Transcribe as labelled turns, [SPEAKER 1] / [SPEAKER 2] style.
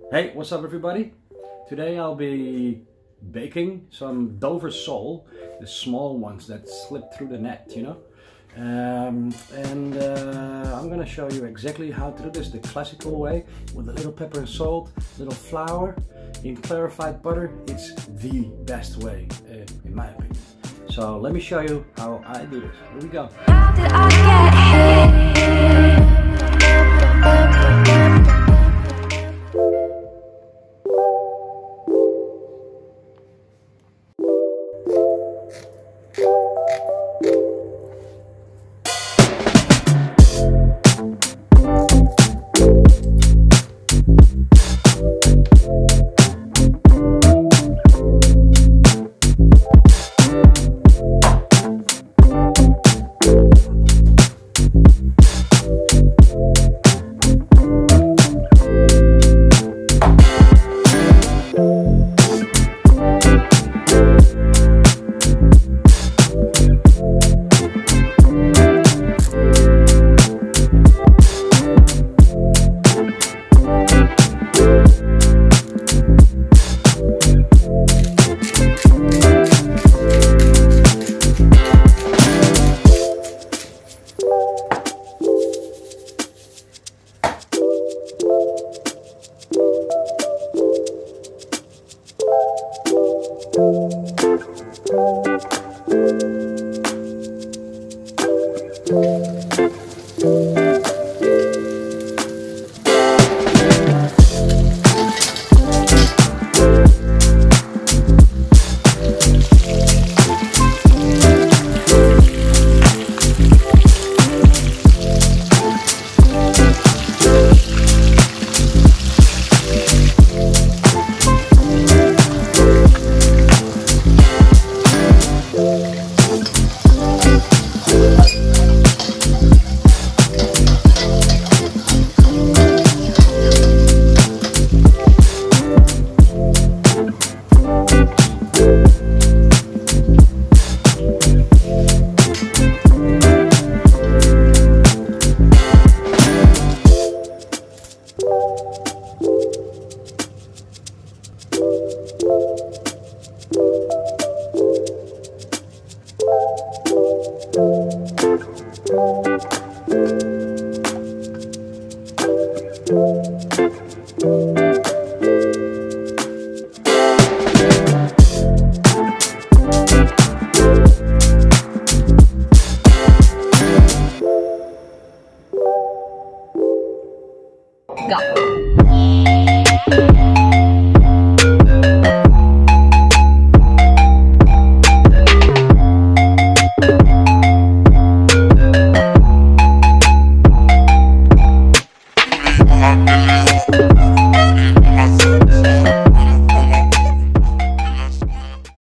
[SPEAKER 1] Hey, what's up everybody? Today I'll be baking some Dover sole, the small ones that slip through the net, you know. I'm gonna show you exactly how to do this the classical way, with a little pepper and salt, little flour in clarified butter. It's the best way in my opinion. So let me show you how I do this. Here we go.
[SPEAKER 2] How did I get here?